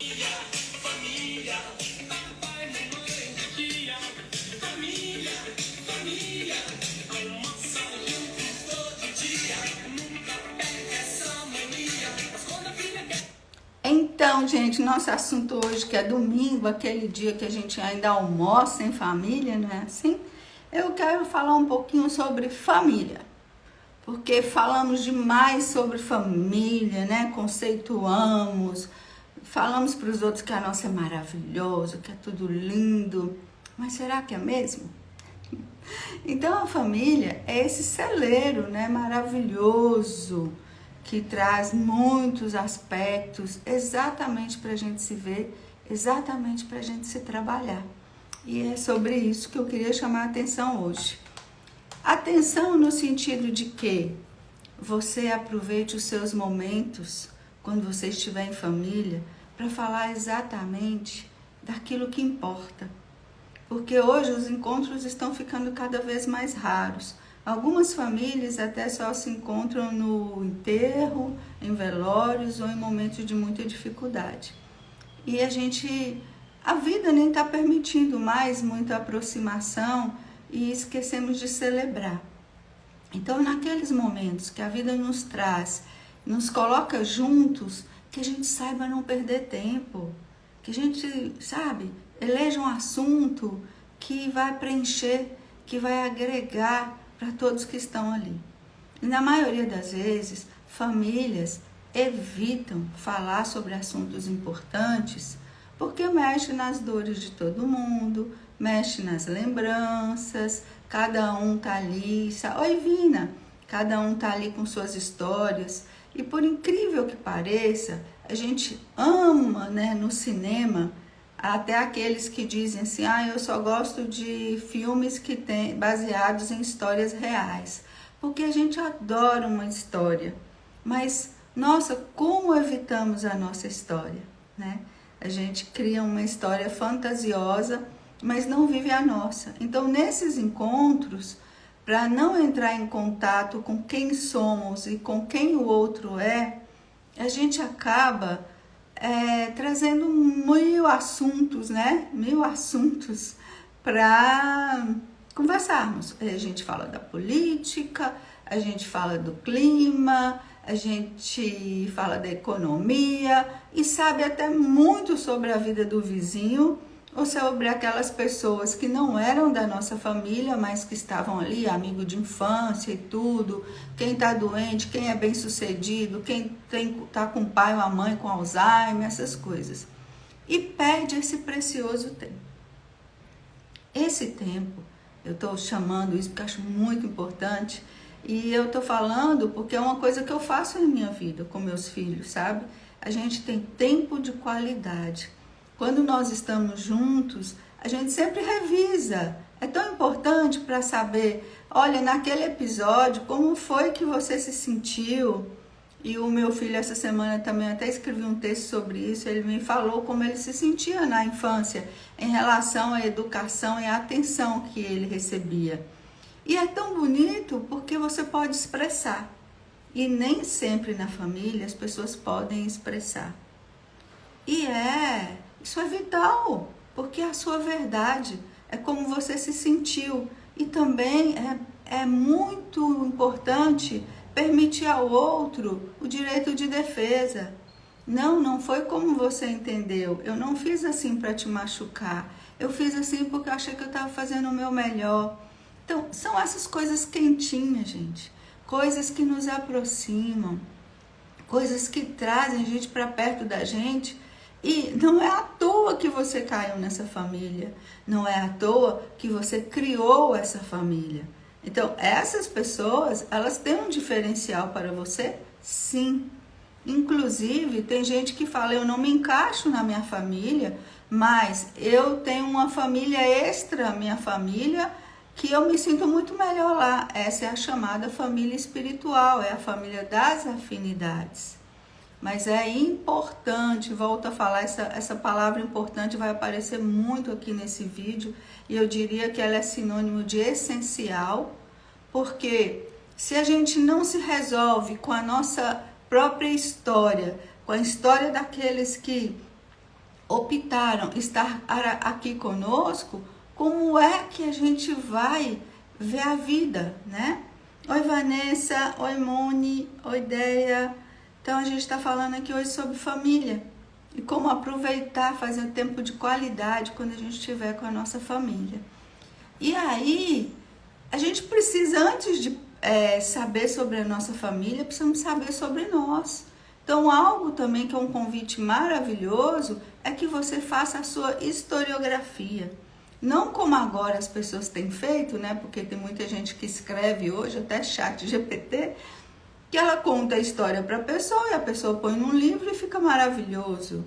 Família, papai, mamãe, tia, família, família, almoça junto todo dia, nunca perde essa mania, mas quando a filha quer... Então, gente, nosso assunto hoje, que é domingo, aquele dia que a gente ainda almoça em família, não é assim? Eu quero falar um pouquinho sobre família, porque falamos demais sobre família, né? Conceituamos, falamos para os outros que a nossa é maravilhosa, que é tudo lindo, mas será que é mesmo? Então a família é esse celeiro, né, maravilhoso, que traz muitos aspectos exatamente para a gente se ver, exatamente para a gente se trabalhar. E é sobre isso que eu queria chamar a atenção hoje. Atenção no sentido de que você aproveite os seus momentos, quando você estiver em família, para falar exatamente daquilo que importa. Porque hoje os encontros estão ficando cada vez mais raros. Algumas famílias até só se encontram no enterro, em velórios ou em momentos de muita dificuldade. E a vida nem está permitindo mais muita aproximação e esquecemos de celebrar. Então, naqueles momentos que a vida nos traz, nos coloca juntos, que a gente saiba não perder tempo, que a gente, eleja um assunto que vai preencher, que vai agregar para todos que estão ali. E na maioria das vezes, famílias evitam falar sobre assuntos importantes porque mexe nas dores de todo mundo, mexe nas lembranças, cada um tá ali, oi Vina, cada um tá ali com suas histórias. E por incrível que pareça, a gente ama, né, no cinema, até aqueles que dizem assim, eu só gosto de filmes que tem baseados em histórias reais, porque a gente adora uma história. Mas, nossa, como evitamos a nossa história, né? A gente cria uma história fantasiosa, mas não vive a nossa. Então, nesses encontros, para não entrar em contato com quem somos e com quem o outro é, a gente acaba trazendo mil assuntos, né? Mil assuntos para conversarmos. A gente fala da política, a gente fala do clima, a gente fala da economia e sabe até muito sobre a vida do vizinho ou sobre aquelas pessoas que não eram da nossa família, mas que estavam ali, amigo de infância e tudo, quem está doente, quem é bem sucedido, quem está com o pai ou a mãe com Alzheimer, essas coisas. E perde esse precioso tempo. Esse tempo, eu estou chamando isso porque acho muito importante, e eu estou falando porque é uma coisa que eu faço na minha vida com meus filhos, sabe? A gente tem tempo de qualidade. Quando nós estamos juntos, a gente sempre revisa. É tão importante para saber, olha, naquele episódio, como foi que você se sentiu? E o meu filho essa semana também até escreveu um texto sobre isso, ele me falou como ele se sentia na infância em relação à educação e à atenção que ele recebia. E é tão bonito porque você pode expressar. E nem sempre na família as pessoas podem expressar. Isso é vital, porque é a sua verdade, é como você se sentiu. E também é muito importante permitir ao outro o direito de defesa. Não foi como você entendeu. Eu não fiz assim para te machucar. Eu fiz assim porque eu achei que eu estava fazendo o meu melhor. Então, são essas coisas quentinhas, gente. Coisas que nos aproximam. Coisas que trazem a gente para perto da gente. E não é à toa que você caiu nessa família. Não é à toa que você criou essa família. Então, essas pessoas, elas têm um diferencial para você? Sim. Inclusive, tem gente que fala, eu não me encaixo na minha família, mas eu tenho uma família extra à minha família que eu me sinto muito melhor lá. Essa é a chamada família espiritual, é a família das afinidades. Mas é importante, volto a falar, essa palavra importante vai aparecer muito aqui nesse vídeo, e eu diria que ela é sinônimo de essencial, porque se a gente não se resolve com a nossa própria história, com a história daqueles que optaram estar aqui conosco, como é que a gente vai ver a vida, né? Oi, Vanessa. Oi, Moni. Oi, Deia. Então, a gente está falando aqui hoje sobre família e como aproveitar, fazer um tempo de qualidade quando a gente estiver com a nossa família. E aí, a gente precisa, antes de saber sobre a nossa família, precisamos saber sobre nós. Então, algo também que é um convite maravilhoso é que você faça a sua historiografia. Não como agora as pessoas têm feito, né? Porque tem muita gente que escreve hoje, até chat GPT, que ela conta a história para a pessoa e a pessoa põe num livro e fica maravilhoso.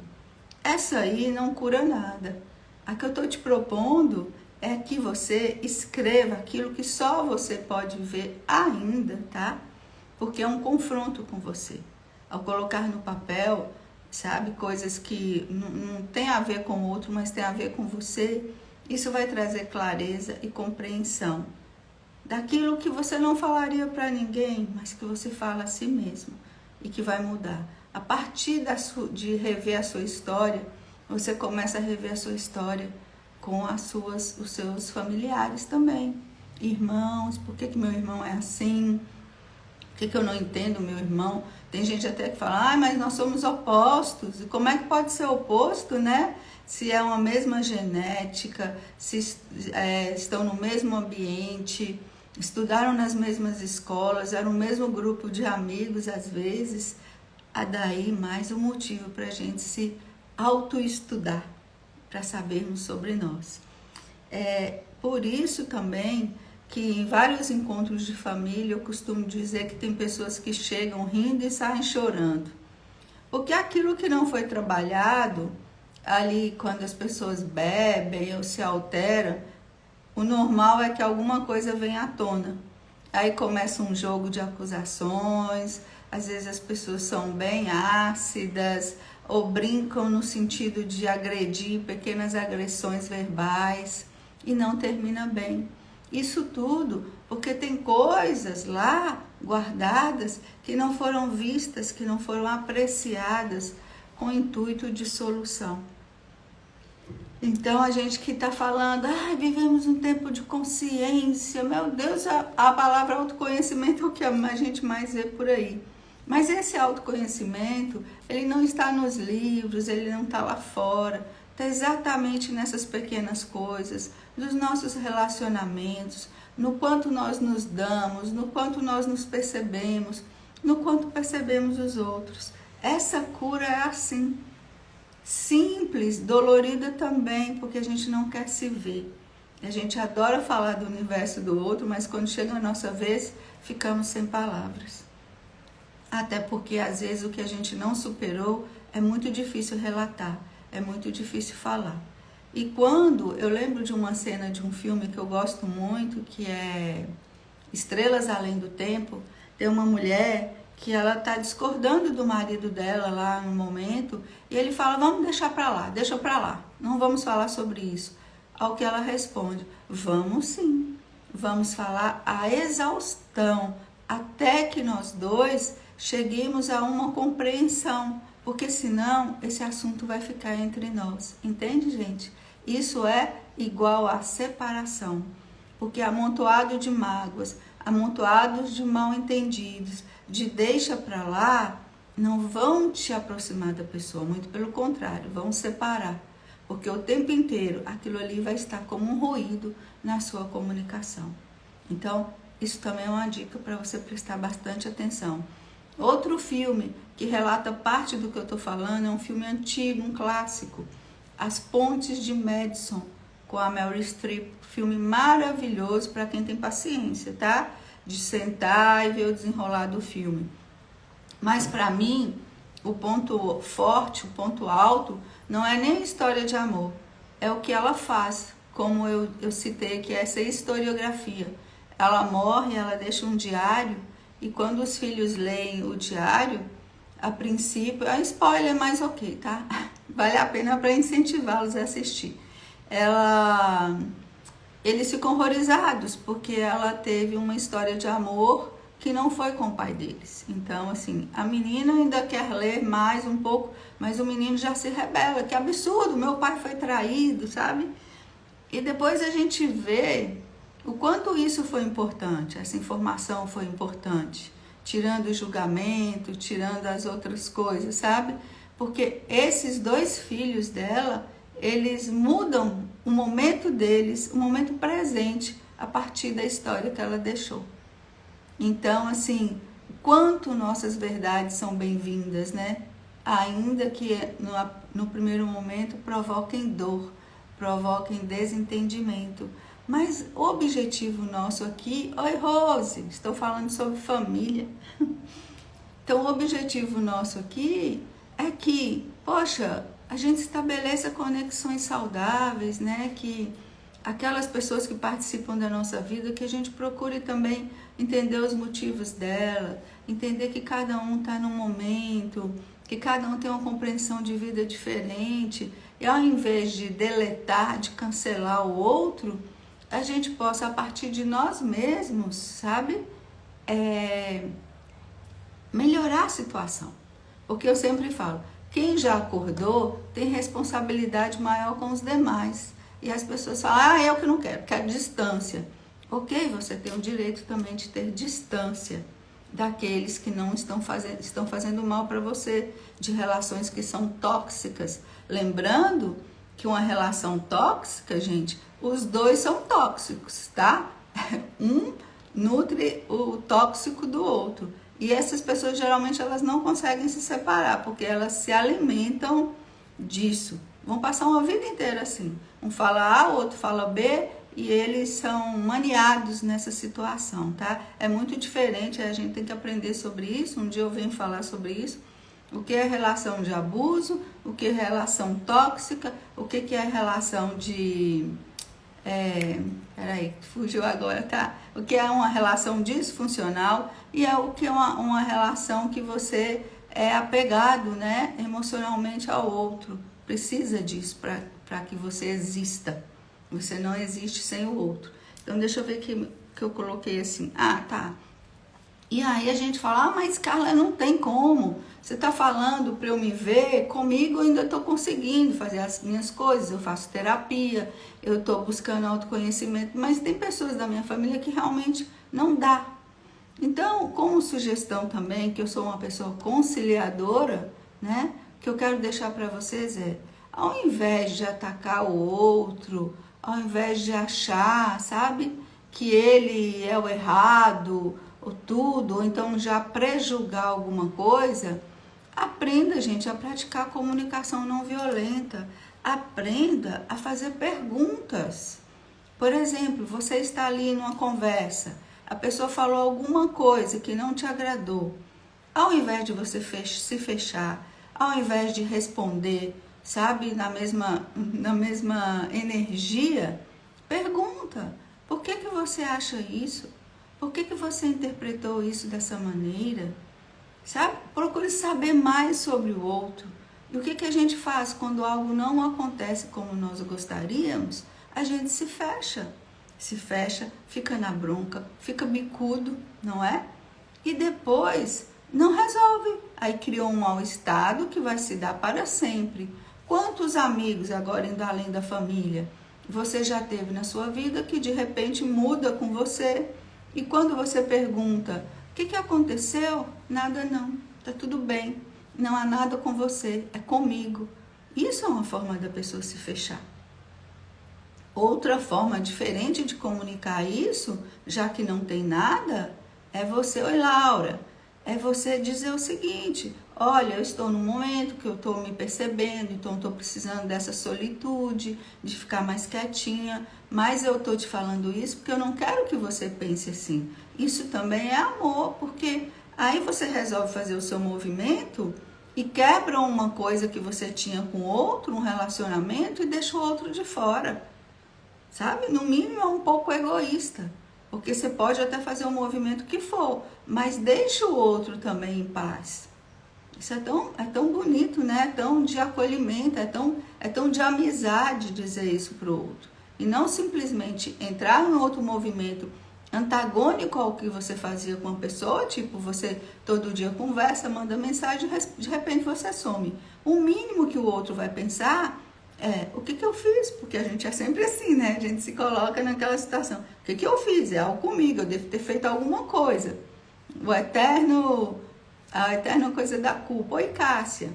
Essa aí não cura nada. A que eu estou te propondo é que você escreva aquilo que só você pode ver ainda, tá? Porque é um confronto com você. Ao colocar no papel, sabe, coisas que não tem a ver com o outro, mas tem a ver com você, isso vai trazer clareza e compreensão daquilo que você não falaria para ninguém, mas que você fala a si mesmo e que vai mudar. A partir de rever a sua história, você começa a rever a sua história com os seus familiares também. Irmãos, por que meu irmão é assim? Por que eu não entendo meu irmão? Tem gente até que fala, mas nós somos opostos. E como é que pode ser oposto, né? Se é uma mesma genética, se estão no mesmo ambiente, estudaram nas mesmas escolas, eram o mesmo grupo de amigos às vezes. Daí mais um motivo para a gente se autoestudar, para sabermos sobre nós. Por isso também que em vários encontros de família eu costumo dizer que tem pessoas que chegam rindo e saem chorando. Porque aquilo que não foi trabalhado, ali quando as pessoas bebem ou se alteram, o normal é que alguma coisa venha à tona. Aí começa um jogo de acusações, às vezes as pessoas são bem ácidas, ou brincam no sentido de agredir, pequenas agressões verbais, e não termina bem. Isso tudo porque tem coisas lá guardadas que não foram vistas, que não foram apreciadas com o intuito de solução. Então a gente que está falando, vivemos um tempo de consciência, meu Deus, a palavra autoconhecimento é o que a gente mais vê por aí. Mas esse autoconhecimento, ele não está nos livros, ele não está lá fora, está exatamente nessas pequenas coisas, dos nossos relacionamentos, no quanto nós nos damos, no quanto nós nos percebemos, no quanto percebemos os outros. Essa cura é assim, simples, dolorida também, porque a gente não quer se ver. A gente adora falar do universo do outro, mas quando chega a nossa vez, ficamos sem palavras. Até porque às vezes o que a gente não superou é muito difícil relatar, é muito difícil falar. E quando eu lembro de uma cena de um filme que eu gosto muito, que é Estrelas Além do Tempo, tem uma mulher que ela está discordando do marido dela lá no momento, e ele fala, vamos deixar para lá, deixa para lá, não vamos falar sobre isso. Ao que ela responde, vamos sim, vamos falar a exaustão, até que nós dois cheguemos a uma compreensão, porque senão esse assunto vai ficar entre nós, entende, gente? Isso é igual a separação, porque amontoado de mágoas, amontoados de mal entendidos, de deixa pra lá, não vão te aproximar da pessoa, muito pelo contrário, vão separar, porque o tempo inteiro aquilo ali vai estar como um ruído na sua comunicação. Então, isso também é uma dica para você prestar bastante atenção. Outro filme que relata parte do que eu estou falando é um filme antigo, um clássico, As Pontes de Madison, com a Meryl Streep. Filme maravilhoso para quem tem paciência, tá? De sentar e ver o desenrolar do filme. Mas para mim, o ponto forte, o ponto alto, não é nem a história de amor, é o que ela faz, como eu citei, que é essa historiografia. Ela morre, ela deixa um diário, e quando os filhos leem o diário, a princípio, é spoiler, mas ok, tá? Vale a pena para incentivá-los a assistir. Eles ficam horrorizados, porque ela teve uma história de amor que não foi com o pai deles. Então, assim, a menina ainda quer ler mais um pouco, mas o menino já se rebela. Que absurdo, meu pai foi traído, sabe? E depois a gente vê o quanto isso foi importante, essa informação foi importante, tirando o julgamento, tirando as outras coisas, sabe? Porque esses dois filhos dela, eles mudam o momento deles, o momento presente, a partir da história que ela deixou. Então, assim, quanto nossas verdades são bem-vindas, né? Ainda que no primeiro momento provoquem dor, provoquem desentendimento. Mas o objetivo nosso aqui... Oi, Rose, estou falando sobre família. Então, o objetivo nosso aqui é que, poxa, a gente estabeleça conexões saudáveis, né? Que aquelas pessoas que participam da nossa vida, que a gente procure também entender os motivos dela, entender que cada um está num momento, que cada um tem uma compreensão de vida diferente, e ao invés de deletar, de cancelar o outro, a gente possa, a partir de nós mesmos, sabe, melhorar a situação. Porque eu sempre falo, quem já acordou tem responsabilidade maior com os demais. E as pessoas falam, eu que não quero distância. Ok, você tem o direito também de ter distância daqueles que não estão fazendo mal para você, de relações que são tóxicas. Lembrando que uma relação tóxica, gente, os dois são tóxicos, tá? Um nutre o tóxico do outro. E essas pessoas, geralmente, elas não conseguem se separar, porque elas se alimentam disso. Vão passar uma vida inteira assim. Um fala A, o outro fala B, e eles são maniados nessa situação, tá? É muito diferente, a gente tem que aprender sobre isso. Um dia eu venho falar sobre isso. O que é relação de abuso, o que é relação tóxica, o que é relação de... peraí, fugiu agora, tá? O que é uma relação disfuncional e o que é uma relação que você é apegado, né, emocionalmente ao outro. Precisa disso para que você exista. Você não existe sem o outro. Então, deixa eu ver que eu coloquei assim. Tá. E aí a gente fala, mas Carla, não tem como. Você está falando para eu me ver, comigo eu ainda estou conseguindo fazer as minhas coisas, eu faço terapia, eu estou buscando autoconhecimento, mas tem pessoas da minha família que realmente não dá. Então, como sugestão também, que eu sou uma pessoa conciliadora, né? Que eu quero deixar para vocês ao invés de atacar o outro, ao invés de achar, sabe, que ele é o errado, ou tudo, ou então já prejulgar alguma coisa, aprenda, gente, a praticar comunicação não violenta. Aprenda a fazer perguntas. Por exemplo, você está ali numa conversa, a pessoa falou alguma coisa que não te agradou. Ao invés de você se fechar, ao invés de responder, sabe, na mesma energia, pergunta, por que você acha isso? Por que você interpretou isso dessa maneira? Sabe? Procure saber mais sobre o outro. E o que a gente faz quando algo não acontece como nós gostaríamos? A gente se fecha. Se fecha, fica na bronca, fica bicudo, não é? E depois não resolve. Aí criou um mal-estado que vai se dar para sempre. Quantos amigos, agora indo além da família, você já teve na sua vida que de repente muda com você? E quando você pergunta, o que aconteceu? Nada não, tá tudo bem, não há nada com você, é comigo. Isso é uma forma da pessoa se fechar. Outra forma diferente de comunicar isso, já que não tem nada, é você, oi Laura, é você dizer o seguinte, olha, eu estou num momento que eu estou me percebendo, então estou precisando dessa solitude, de ficar mais quietinha, mas eu estou te falando isso porque eu não quero que você pense assim. Isso também é amor, porque aí você resolve fazer o seu movimento e quebra uma coisa que você tinha com outro, um relacionamento, e deixa o outro de fora. Sabe? No mínimo é um pouco egoísta, porque você pode até fazer o movimento que for, mas deixa o outro também em paz. Isso é tão bonito, né? É tão de acolhimento, é tão de amizade dizer isso para o outro. E não simplesmente entrar em outro movimento antagônico ao que você fazia com uma pessoa, tipo, você todo dia conversa, manda mensagem, de repente você some. O mínimo que o outro vai pensar é, o que eu fiz? Porque a gente é sempre assim, né? A gente se coloca naquela situação. O que eu fiz? É algo comigo, eu devo ter feito alguma coisa. A eterna coisa da culpa. Oi, Cássia.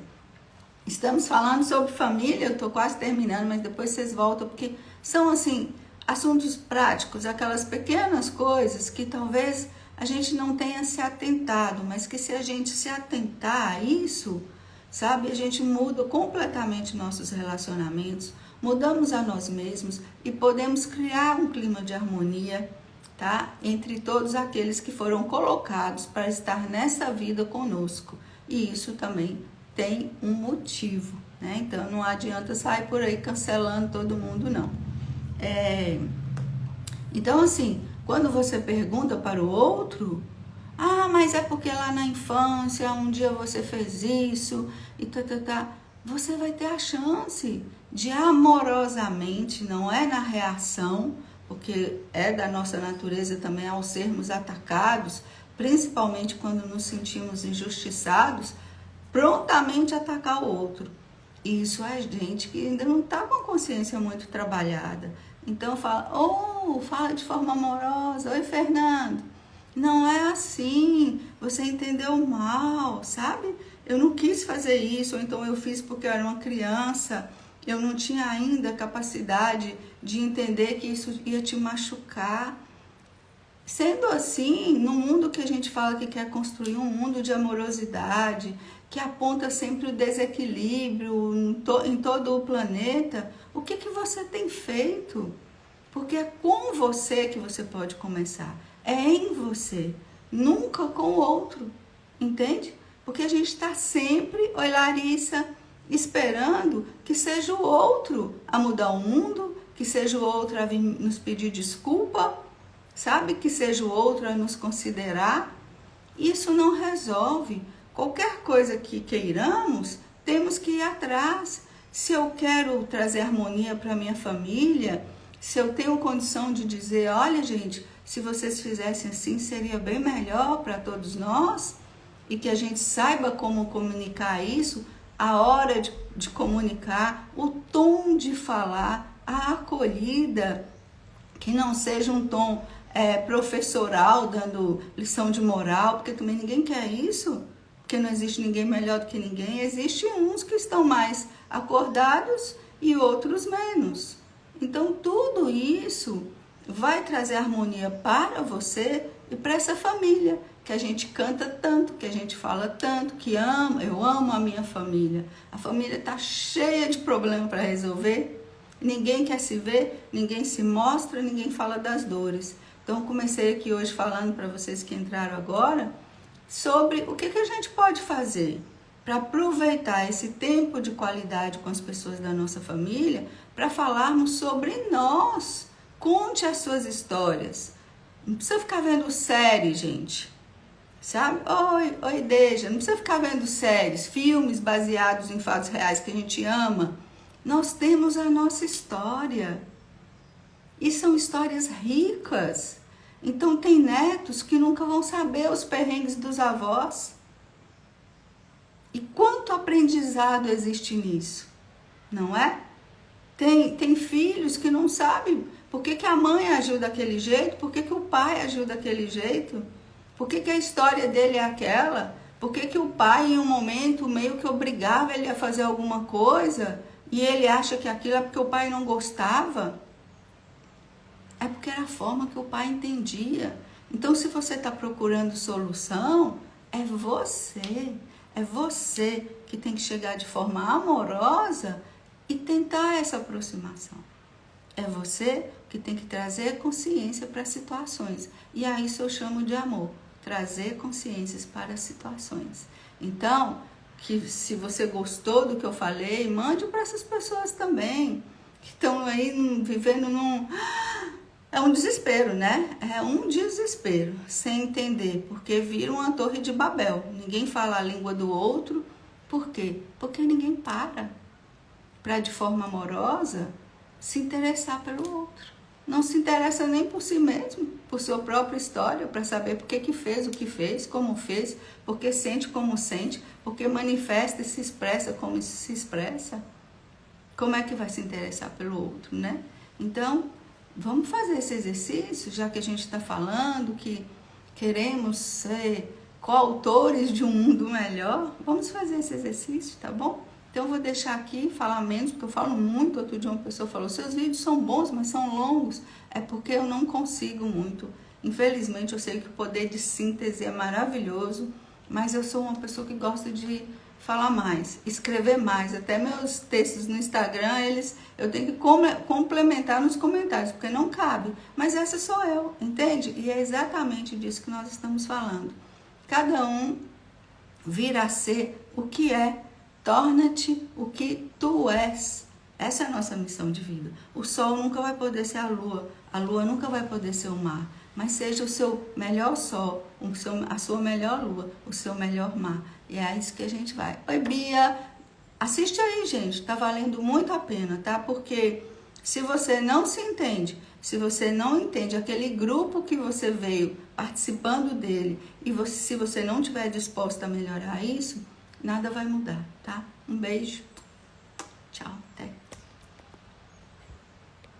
Estamos falando sobre família, eu tô quase terminando, mas depois vocês voltam, porque são, assim, assuntos práticos, aquelas pequenas coisas que talvez a gente não tenha se atentado, mas que se a gente se atentar a isso, sabe, a gente muda completamente nossos relacionamentos, mudamos a nós mesmos e podemos criar um clima de harmonia, tá, entre todos aqueles que foram colocados para estar nessa vida conosco. E isso também tem um motivo, né? Então não adianta sair por aí cancelando todo mundo, não. Então, assim, quando você pergunta para o outro, ah, mas é porque lá na infância, um dia você fez isso, e você vai ter a chance de amorosamente, não é na reação, porque é da nossa natureza também ao sermos atacados, principalmente quando nos sentimos injustiçados, prontamente atacar o outro. Isso é gente que ainda não está com a consciência muito trabalhada. Então fala de forma amorosa. Oi, Fernando. Não é assim. Você entendeu mal, sabe? Eu não quis fazer isso, ou então eu fiz porque eu era uma criança. Eu não tinha ainda capacidade de entender que isso ia te machucar. Sendo assim, no mundo que a gente fala que quer construir um mundo de amorosidade, que aponta sempre o desequilíbrio em todo o planeta, o que você tem feito? Porque é com você que você pode começar. É em você, nunca com o outro, entende? Porque a gente está sempre, oi Larissa, esperando que seja o outro a mudar o mundo, que seja o outro a vir nos pedir desculpa, sabe? Que seja o outro a nos considerar. Isso não resolve. Qualquer coisa que queiramos, temos que ir atrás. Se eu quero trazer harmonia para minha família, se eu tenho condição de dizer, olha gente, se vocês fizessem assim, seria bem melhor para todos nós, e que a gente saiba como comunicar isso, a hora de comunicar, o tom de falar, a acolhida, que não seja um tom professoral, dando lição de moral, porque também ninguém quer isso, porque não existe ninguém melhor do que ninguém, existem uns que estão mais acordados e outros menos. Então tudo isso vai trazer harmonia para você e para essa família, que a gente canta tanto, que a gente fala tanto, que ama, eu amo a minha família. A família está cheia de problemas para resolver, ninguém quer se ver, ninguém se mostra, ninguém fala das dores. Então, comecei aqui hoje falando para vocês que entraram agora, sobre o que a gente pode fazer para aproveitar esse tempo de qualidade com as pessoas da nossa família, para falarmos sobre nós. Conte as suas histórias. Não precisa ficar vendo série, gente. Sabe? Oi, Deja. Não precisa ficar vendo séries, filmes baseados em fatos reais que a gente ama. Nós temos a nossa história. E são histórias ricas. Então tem netos que nunca vão saber os perrengues dos avós. E quanto aprendizado existe nisso? Não é? Tem filhos que não sabem por que a mãe agiu daquele jeito, por que o pai agiu daquele jeito, por que a história dele é aquela, por que o pai em um momento meio que obrigava ele a fazer alguma coisa e ele acha que aquilo é porque o pai não gostava. É porque era a forma que o pai entendia. Então, se você está procurando solução, é você que tem que chegar de forma amorosa e tentar essa aproximação. É você que tem que trazer consciência para as situações. E aí isso eu chamo de amor, trazer consciências para as situações. Então, que se você gostou do que eu falei, mande para essas pessoas também, que estão aí vivendo num... É um desespero, né? É um desespero, sem entender, porque vira uma torre de Babel. Ninguém fala a língua do outro. Por quê? Porque ninguém para de forma amorosa se interessar pelo outro. não se interessa nem por si mesmo, por sua própria história, para saber por que fez o que fez, como fez, porque sente como sente, porque manifesta e se expressa como se expressa. Como é que vai se interessar pelo outro, né? Então, vamos fazer esse exercício, já que a gente está falando que queremos ser coautores de um mundo melhor. Vamos fazer esse exercício, tá bom? Então, eu vou deixar aqui, falar menos, porque eu falo muito. Outro dia uma pessoa falou, seus vídeos são bons, mas são longos. É porque eu não consigo muito. Infelizmente, eu sei que o poder de síntese é maravilhoso, mas eu sou uma pessoa que gosta de falar mais, escrever mais. Até meus textos no Instagram, eu tenho que complementar nos comentários, porque não cabe. Mas essa sou eu, entende? E é exatamente disso que nós estamos falando. Cada um virá a ser o que é. Torna-te o que tu és. Essa é a nossa missão de vida. O sol nunca vai poder ser a lua nunca vai poder ser o mar, mas seja o seu melhor sol, a sua melhor lua, o seu melhor mar. E é isso que a gente vai. Oi, Bia, assiste aí, gente, tá valendo muito a pena, tá? Porque se você não se entende, se você não entende aquele grupo que você veio participando dele, se você não estiver disposta a melhorar isso, nada vai mudar, tá? Um beijo.